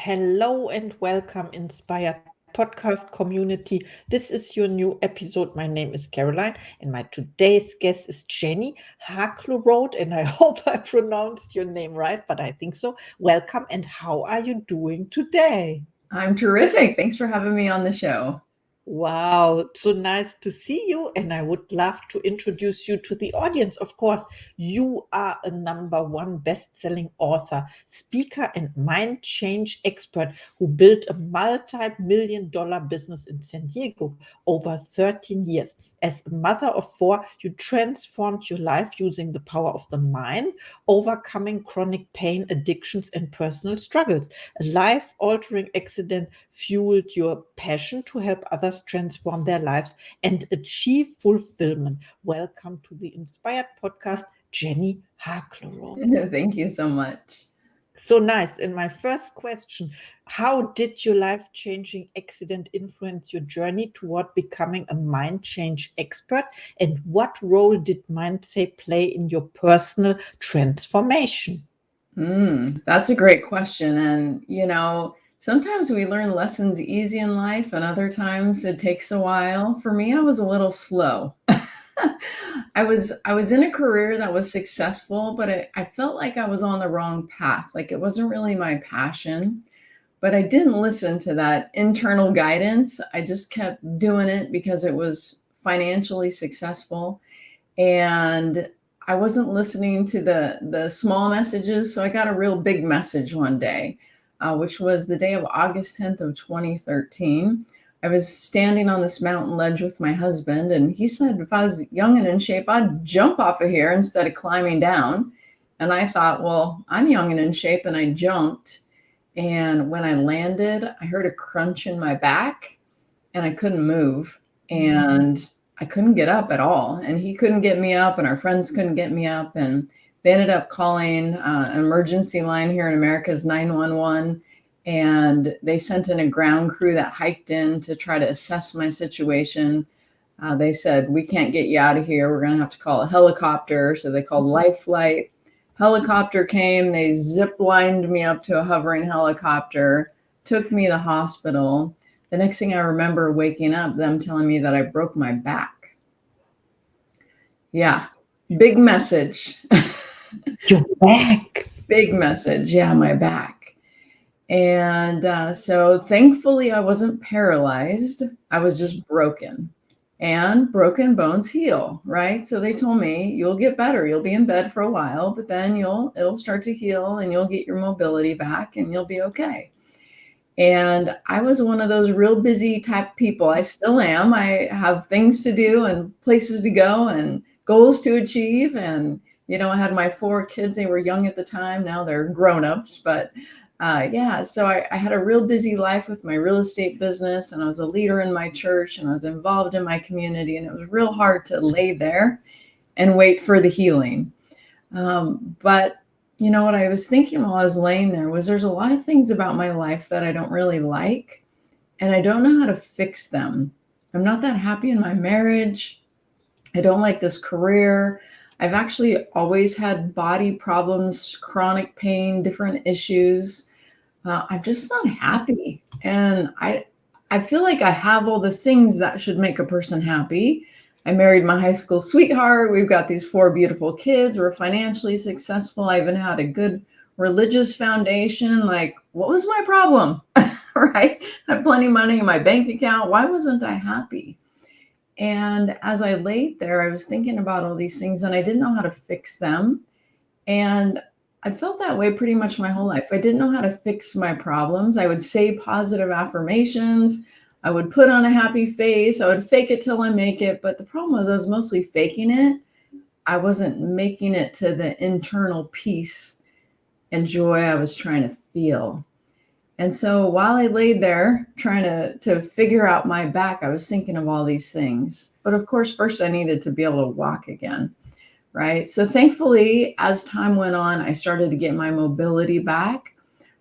Hello and welcome, Inspired Podcast community. This is your new episode. My name is Caroline, and my today's guest is Jenny Harkleroad. And I hope I pronounced your name right, but I think so. Welcome, and how are you doing today? I'm terrific. Thanks for having me on the show. Wow, so nice to see you. And I would love to introduce you to the audience. Of course, you are a number one best-selling author, speaker, and mind change expert who built a multi-million-dollar business in San Diego over 13 years. As a mother of four, you transformed your life using the power of the mind, overcoming chronic pain, addictions, and personal struggles. A life-altering accident fueled your passion to help others transform their lives and achieve fulfillment. Welcome to the Inspired Podcast, Jenny Harkleroad. Thank you so much. So nice. And my first question, how did your life-changing accident influence your journey toward becoming a mind change expert? And what role did mindset play in your personal transformation? That's a great question. And, sometimes we learn lessons easy in life, and other times it takes a while. For me, I was a little slow. I was in a career that was successful, but I felt like I was on the wrong path. Like it wasn't really my passion, but I didn't listen to that internal guidance. I just kept doing it because it was financially successful. And I wasn't listening to the small messages. So I got a real big message one day, which was the day of August 10th of 2013. I was standing on this mountain ledge with my husband, and he said, if I was young and in shape, I'd jump off of here instead of climbing down. And I thought, well, I'm young and in shape, and I jumped. And when I landed, I heard a crunch in my back, and I couldn't move. And I couldn't get up at all. And he couldn't get me up, and our friends couldn't get me up. And they ended up calling an emergency line here in America is 911. And they sent in a ground crew that hiked in to try to assess my situation. They said, we can't get you out of here. We're going to have to call a helicopter. So they called Life Flight. Helicopter came. They zip lined me up to a hovering helicopter, took me to the hospital. The next thing I remember waking up, them telling me that I broke my back. Yeah, big message. Your back. Big message. Yeah, my back. And so thankfully I wasn't paralyzed. I was just broken, and broken bones heal, right? So they told me you'll get better. You'll be in bed for a while, but then it'll start to heal and you'll get your mobility back and you'll be okay. And I was one of those real busy type people. I still am. I have things to do and places to go and goals to achieve. And, I had my 4 kids. They were young at the time. Now they're grown-ups, but so I had a real busy life with my real estate business, and I was a leader in my church, and I was involved in my community, and it was real hard to lay there and wait for the healing. But what I was thinking while I was laying there was there's a lot of things about my life that I don't really like, and I don't know how to fix them. I'm not that happy in my marriage. I don't like this career. I've actually always had body problems, chronic pain, different issues. I'm just not happy. And I feel like I have all the things that should make a person happy. I married my high school sweetheart. We've got these 4 beautiful kids. We're financially successful. I even had a good religious foundation. Like, what was my problem? Right? I had plenty of money in my bank account. Why wasn't I happy? And as I laid there, I was thinking about all these things, and I didn't know how to fix them. And I felt that way pretty much my whole life. I didn't know how to fix my problems. I would say positive affirmations. I would put on a happy face. I would fake it till I make it. But the problem was I was mostly faking it. I wasn't making it to the internal peace and joy I was trying to feel. And so while I laid there trying to figure out my back, I was thinking of all these things. But of course, first I needed to be able to walk again, right? So thankfully, as time went on, I started to get my mobility back.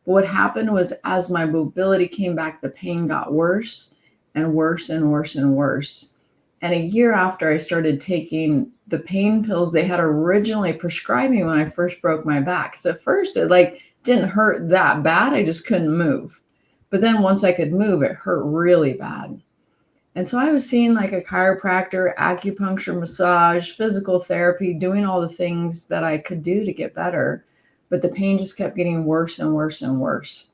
But what happened was as my mobility came back, the pain got worse and worse and worse and worse. And a year after I started taking the pain pills they had originally prescribed me when I first broke my back. Because at first it didn't hurt that bad. I just couldn't move. But then once I could move, it hurt really bad. And so I was seeing like a chiropractor, acupuncture, massage, physical therapy, doing all the things that I could do to get better. But the pain just kept getting worse and worse and worse.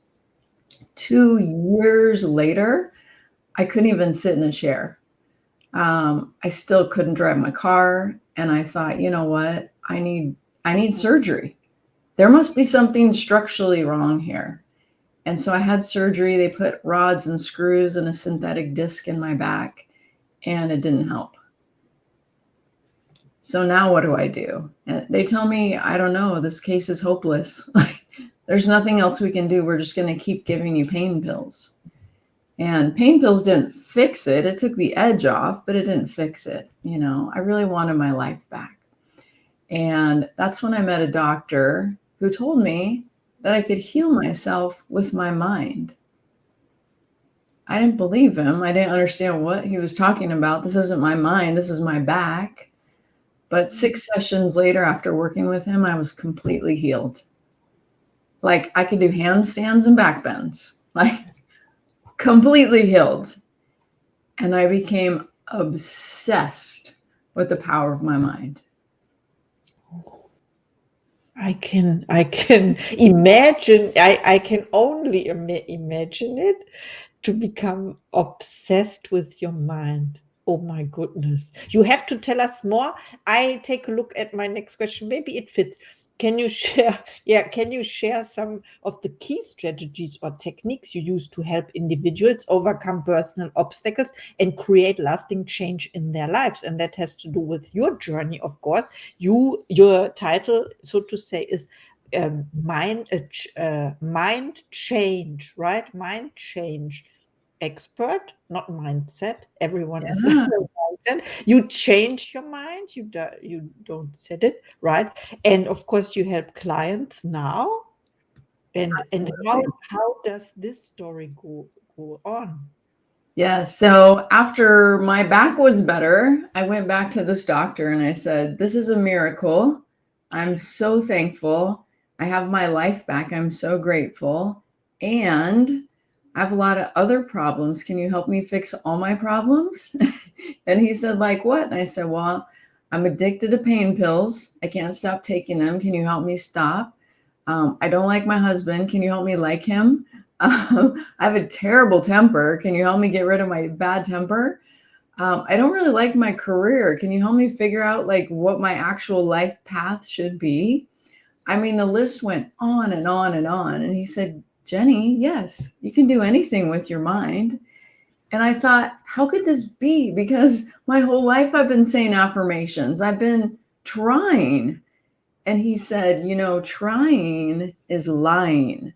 2 years later, I couldn't even sit in a chair. I still couldn't drive my car. And I thought, you know what? I need surgery. There must be something structurally wrong here. And so I had surgery. They put rods and screws and a synthetic disc in my back, and it didn't help. So now what do I do? And they tell me, I don't know, this case is hopeless. Like, there's nothing else we can do. We're just going to keep giving you pain pills. And pain pills didn't fix it. It took the edge off, but it didn't fix it. You know, I really wanted my life back. And that's when I met a doctor who told me that I could heal myself with my mind. I didn't believe him. I didn't understand what he was talking about. This isn't my mind. This is my back. But 6 sessions later, after working with him, I was completely healed. Like, I could do handstands and back bends, like completely healed. And I became obsessed with the power of my mind. I can imagine, I can only imagine it, to become obsessed with your mind. Oh my goodness. You have to tell us more. I take a look at my next question. Maybe it fits. Can you share some of the key strategies or techniques you use to help individuals overcome personal obstacles and create lasting change in their lives? And that has to do with your journey, of course. Your title, so to say, is mind change, right? Mind change expert, not mindset. Everyone is Yeah. mindset. You change your mind. You don't set it, right? And of course, you help clients now. And Absolutely. how does this story go on? Yeah. So after my back was better, I went back to this doctor and I said, this is a miracle. I'm so thankful. I have my life back. I'm so grateful. And I have a lot of other problems. Can you help me fix all my problems? And he said, like what? And I said, well, I'm addicted to pain pills. I can't stop taking them. Can you help me stop? I don't like my husband. Can you help me like him? I have a terrible temper. Can you help me get rid of my bad temper? I don't really like my career. Can you help me figure out like what my actual life path should be? I mean, the list went on and on and on. And he said, Jenny, yes, you can do anything with your mind. And I thought, how could this be? Because my whole life I've been saying affirmations. I've been trying. And he said, you know, trying is lying,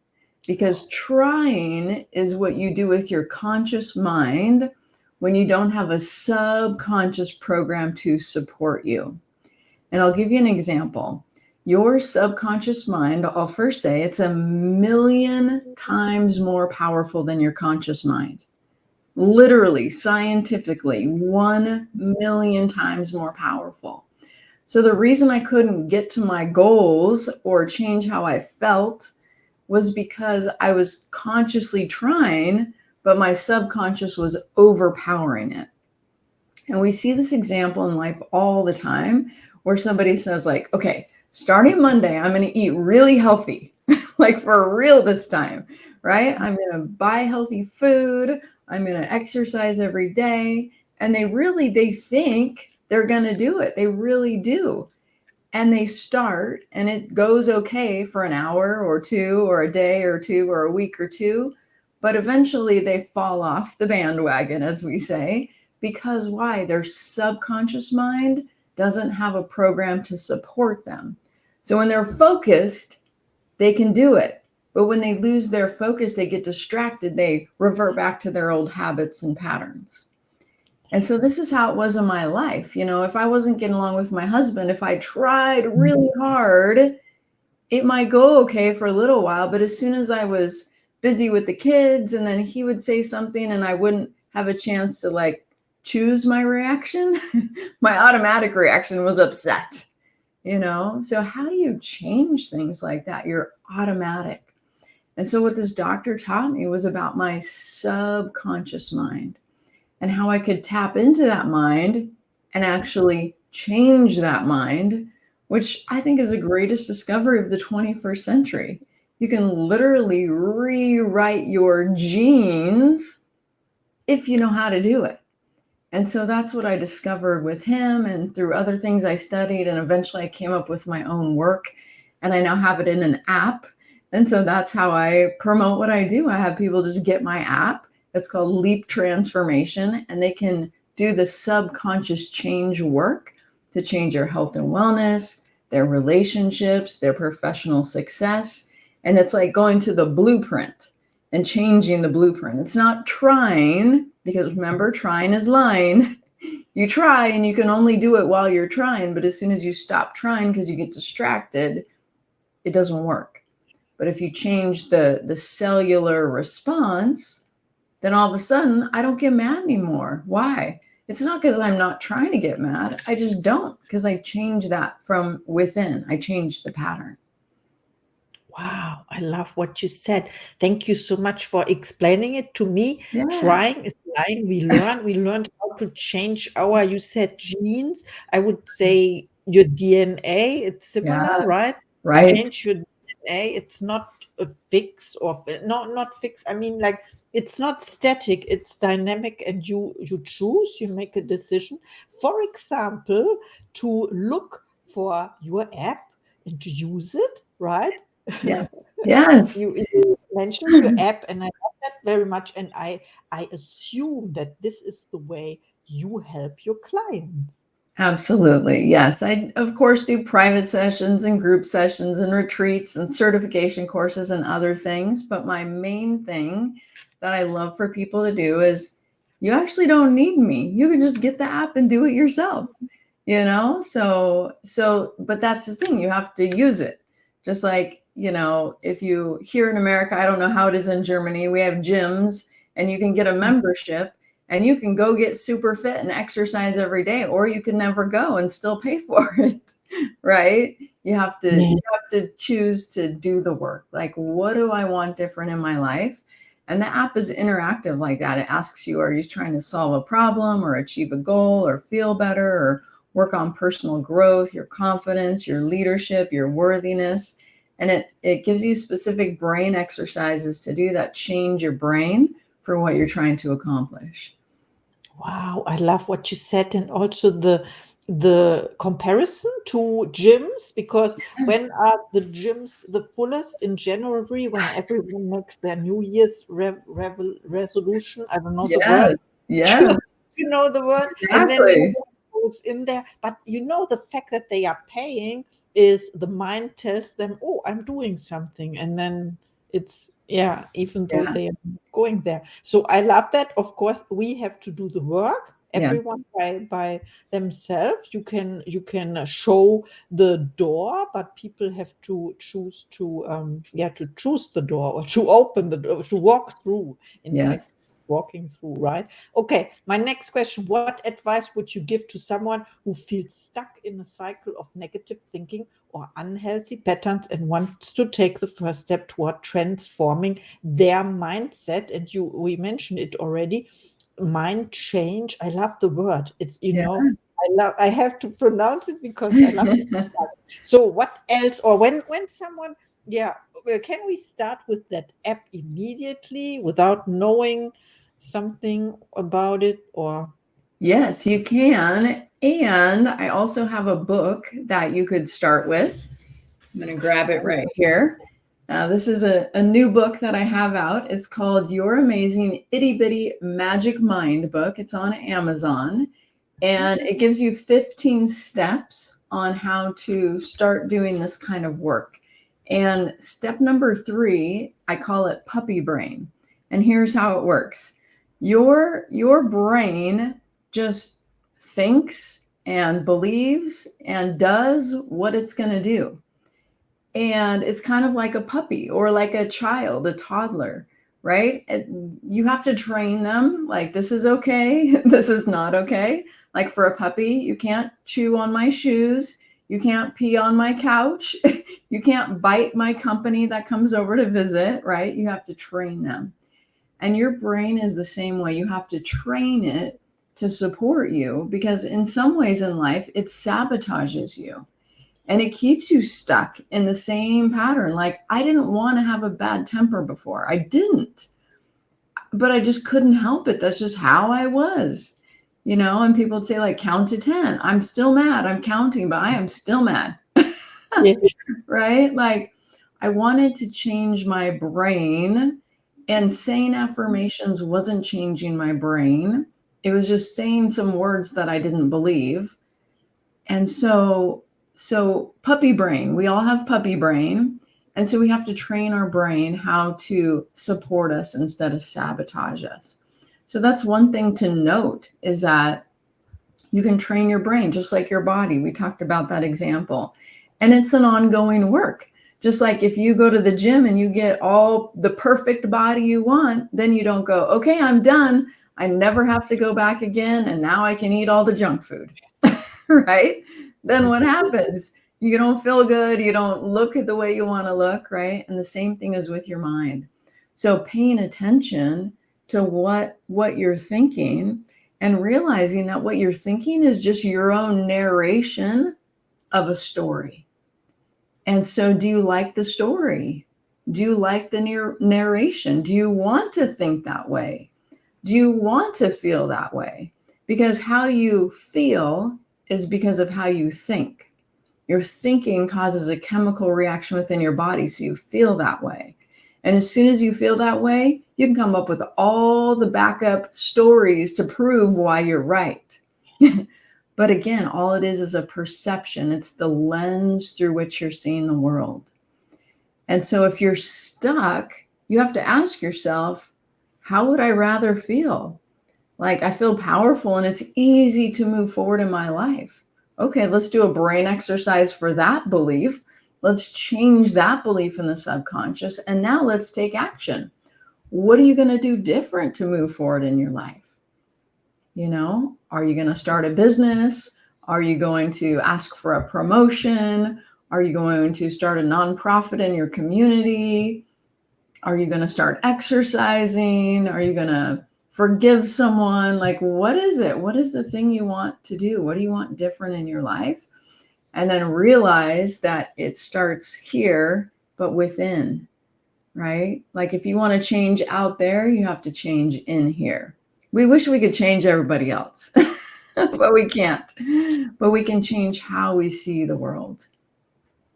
because trying is what you do with your conscious mind when you don't have a subconscious program to support you. And I'll give you an example. Your subconscious mind, I'll first say it's 1,000,000 times more powerful than your conscious mind. Literally, scientifically, 1,000,000 times more powerful. So the reason I couldn't get to my goals or change how I felt was because I was consciously trying, but my subconscious was overpowering it. And we see this example in life all the time where somebody says like, okay, starting Monday, I'm going to eat really healthy, like for real this time, right? I'm going to buy healthy food. I'm going to exercise every day. And they think they're going to do it. They really do. And they start and it goes okay for an hour or two or a day or two or a week or two. But eventually they fall off the bandwagon, as we say, because why? Their subconscious mind doesn't have a program to support them. So when they're focused, they can do it. But when they lose their focus, they get distracted. They revert back to their old habits and patterns. And so this is how it was in my life. You know, if I wasn't getting along with my husband, if I tried really hard, it might go okay for a little while. But as soon as I was busy with the kids and then he would say something and I wouldn't have a chance to like choose my reaction, my automatic reaction was upset, you know? So how do you change things like that? You're automatic. And so what this doctor taught me was about my subconscious mind and how I could tap into that mind and actually change that mind, which I think is the greatest discovery of the 21st century. You can literally rewrite your genes if you know how to do it. And so that's what I discovered with him and through other things I studied. And eventually I came up with my own work, and I now have it in an app. And so that's how I promote what I do. I have people just get my app. It's called Leap Transformation, and they can do the subconscious change work to change their health and wellness, their relationships, their professional success. And it's like going to the blueprint and changing the blueprint. It's not trying, because remember, trying is lying. You try and you can only do it while you're trying, but as soon as you stop trying because you get distracted, it doesn't work. But if you change the cellular response, then all of a sudden I don't get mad anymore. Why? It's not because I'm not trying to get mad. I just don't, because I change that from within. I change the pattern. Wow, I love what you said. Thank you so much for explaining it to me. Yeah. Trying is lying. We learned how to change our, you said genes. I would say your DNA. It's similar, Yeah. right? Right. Change your DNA. It's not a fix or not fix. I mean, like it's not static. It's dynamic, and you choose. You make a decision. For example, to look for your app and to use it, right? Yes. Yes. You mentioned your app, and I love that very much. And I assume that this is the way you help your clients. Absolutely. Yes. I, of course, do private sessions and group sessions and retreats and certification courses and other things. But my main thing that I love for people to do is you actually don't need me. You can just get the app and do it yourself, you know? But that's the thing. You have to use it. Just like, you know, if you here in America, I don't know how it is in Germany, we have gyms and you can get a membership. And you can go get super fit and exercise every day, or you can never go and still pay for it, right? You have to choose to do the work. Like, what do I want different in my life? And the app is interactive like that. It asks you, are you trying to solve a problem or achieve a goal or feel better or work on personal growth, your confidence, your leadership, your worthiness? And it gives you specific brain exercises to do that, change your brain for what you're trying to accomplish. Wow, I love what you said, and also the comparison to gyms, because when are the gyms the fullest? In January, when everyone makes their New Year's resolution. I don't know the word. Yes. You know the word, and then Exactly. goes in there. But you know the fact that they are paying is the mind tells them, "Oh, I'm doing something," and then it's even though Yeah. they are going there. So I love that. Of course, we have to do the work. Everyone Yes. by themselves. You can show the door, but people have to choose to choose the door or to open the door to walk through. In fact, Yes. walking through, right? Okay, my next question: what advice would you give to someone who feels stuck in a cycle of negative thinking or unhealthy patterns and wants to take the first step toward transforming their mindset? And we mentioned it already, mind change. I love the word. It's Yeah. I have to pronounce it because I love it. So what else, or when someone, can we start with that app immediately without knowing something about it? Or Yes, you can. And I also have a book that you could start with. I'm going to grab it right here. This is a new book that I have out. It's called Your Amazing Itty Bitty Magic Mind book. It's on Amazon. And it gives you 15 steps on how to start doing this kind of work. And step number 3, I call it puppy brain. And here's how it works. Your brain just thinks and believes and does what it's going to do. And it's kind of like a puppy or like a child, a toddler, right? And you have to train them like, this is okay, this is not okay. Like for a puppy, you can't chew on my shoes, You can't pee on my couch. You can't bite my company that comes over to visit, right? You have to train them. And your brain is the same way. You have to train it to support you, because in some ways in life, it sabotages you and it keeps you stuck in the same pattern. Like, I didn't want to have a bad temper before. I didn't, but I just couldn't help it. That's just how I was. And people would say, like, count to 10. I'm still mad. I'm counting, but I am still mad. Yes. Right? Like, I wanted to change my brain, and saying affirmations wasn't changing my brain. It was just saying some words that I didn't believe. And so puppy brain, we all have puppy brain. And so we have to train our brain how to support us instead of sabotage us. So that's one thing to note, is that you can train your brain just like your body. We talked about that example. And it's an ongoing work. Just like if you go to the gym and you get all the perfect body you want, then you don't go, okay, I'm done. I never have to go back again. And now I can eat all the junk food, right? Then what happens? You don't feel good. You don't look at the way you want to look, right? And the same thing is with your mind. So paying attention to what you're thinking, and realizing that what you're thinking is just your own narration of a story. And so, do you like the story? Do you like the narration? Do you want to think that way? Do you want to feel that way? Because how you feel is because of how you think. Your thinking causes a chemical reaction within your body, so you feel that way. And as soon as you feel that way, you can come up with all the backup stories to prove why you're right. But again, all it is a perception. It's the lens through which you're seeing the world. And so if you're stuck, you have to ask yourself, how would I rather feel? Like, I feel powerful and it's easy to move forward in my life. Okay, let's do a brain exercise for that belief. Let's change that belief in the subconscious. And now let's take action. What are you going to do different to move forward in your life? Are you going to start a business? Are you going to ask for a promotion? Are you going to start a nonprofit in your community? Are you going to start exercising? Are you going to forgive someone? Like, what is it? What is the thing you want to do? What do you want different in your life? And then realize that it starts here, but within, right? Like, if you want to change out there, you have to change in here. We wish we could change everybody else, but we can't. But we can change how we see the world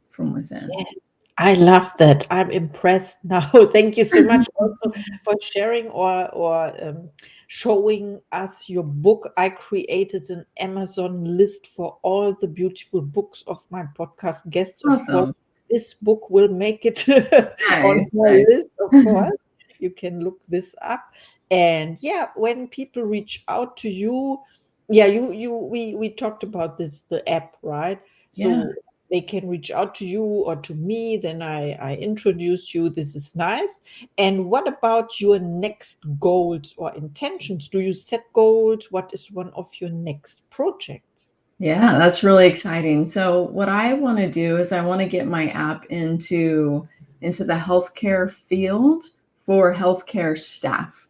from within. Yes, I love that. I'm impressed now. Thank you so much also for sharing or showing us your book. I created an Amazon list for all the beautiful books of my podcast guests. Of course, Awesome. this book will make it on Nice, my nice. list, of course. You can look this up. And yeah, when people reach out to you, yeah, we talked about this, the app, right? Yeah. So they can reach out to you or to me, then I introduce you. This is nice. And what about your next goals or intentions? Do you set goals? What is one of your next projects? Yeah, that's really exciting. So what I want to do is I want to get my app into the healthcare field for healthcare staff.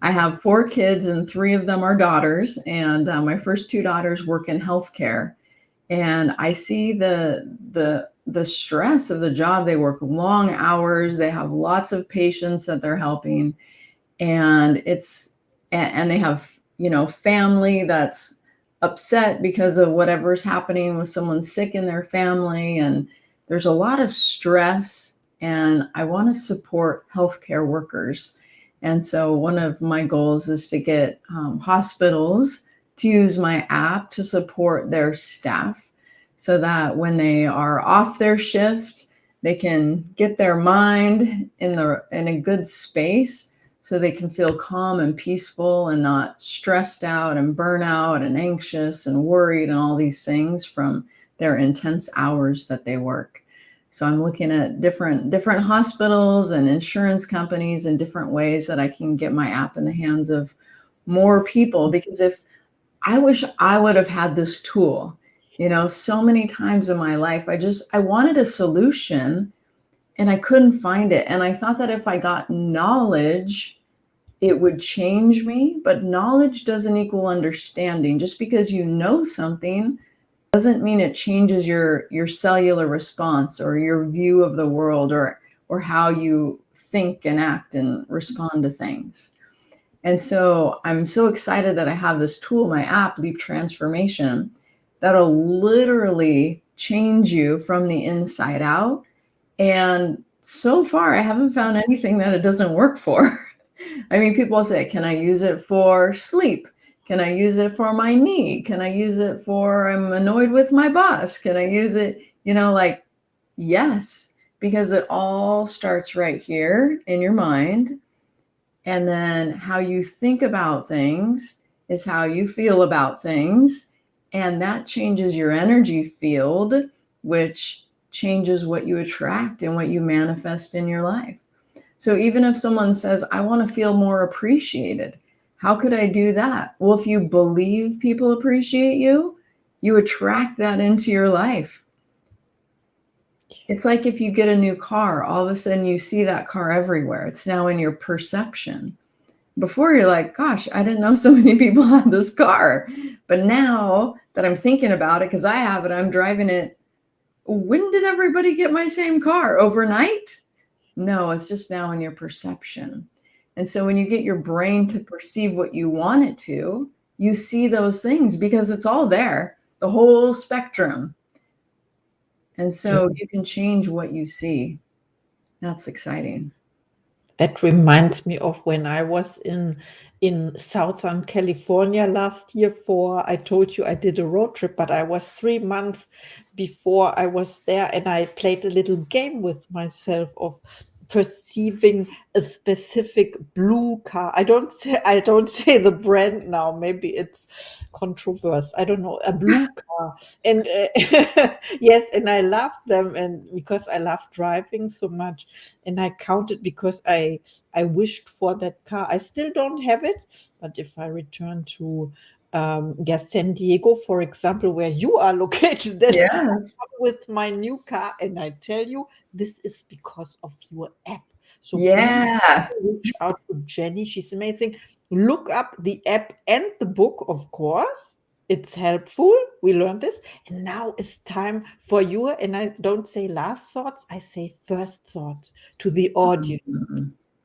I have 4 kids and 3 of them are daughters, and my first 2 daughters work in healthcare. And I see the stress of the job. They work long hours. They have lots of patients that they're helping, and they have family that's upset because of whatever's happening with someone sick in their family, and there's a lot of stress. And I want to support healthcare workers. And so one of my goals is to get hospitals to use my app to support their staff, so that when they are off their shift, they can get their mind in a good space, so they can feel calm and peaceful and not stressed out and burnout and anxious and worried and all these things from their intense hours that they work. So I'm looking at different hospitals and insurance companies and different ways that I can get my app in the hands of more people, because if I wish I would have had this tool So many times in my life, I wanted a solution and I couldn't find it. And I thought that if I got knowledge, it would change me. But knowledge doesn't equal understanding. Just because you know something doesn't mean it changes your cellular response or your view of the world or how you think and act and respond to things. And so I'm so excited that I have this tool, my app, Leap Transformation, that'll literally change you from the inside out. And so far, I haven't found anything that it doesn't work for. I mean, people say, can I use it for sleep? Can I use it for my knee? Can I use it for I'm annoyed with my boss? Can I use it? Like, yes, because it all starts right here in your mind. And then how you think about things is how you feel about things. And that changes your energy field, which changes what you attract and what you manifest in your life. So even if someone says, I want to feel more appreciated, how could I do that? Well, if you believe people appreciate you, you attract that into your life. It's like if you get a new car, all of a sudden you see that car everywhere. It's now in your perception. Before you're like, gosh, I didn't know so many people had this car. But now that I'm thinking about it, because I have it, I'm driving it. When did everybody get my same car? Overnight? No, it's just now in your perception. And so when you get your brain to perceive what you want it to, you see those things because it's all there, the whole spectrum. And so you can change what you see. That's exciting. That reminds me of when I was in Southern California last year I told you I did a road trip, but I was 3 months before I was there, and I played a little game with myself of perceiving a specific blue car. I don't say the brand now. Maybe it's controversial. I don't know, a blue car. And yes, and I loved them, and because I love driving so much, and I counted because I wished for that car. I still don't have it, but if I return to San Diego, for example, where you are located, then I Yes. come with my new car, and I tell you, this is because of your app. So please Yeah. reach out to Jenny. She's amazing. Look up the app and the book, of course. It's helpful. We learned this. And now it's time for you. And I don't say last thoughts, I say first thoughts to the audience.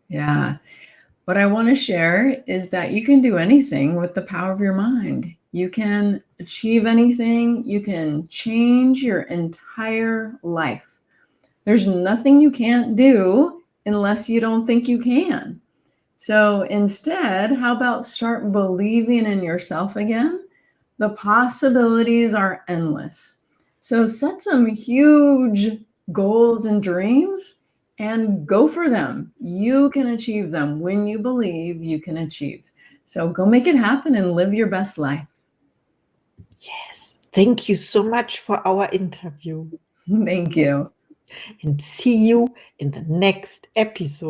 Yeah. What I want to share is that you can do anything with the power of your mind. You can achieve anything. You can change your entire life. There's nothing you can't do unless you don't think you can. So instead, how about start believing in yourself again? The possibilities are endless. So set some huge goals and dreams and go for them. You can achieve them when you believe you can achieve. So go make it happen and live your best life. Yes. Thank you so much for our interview. Thank you. And see you in the next episode.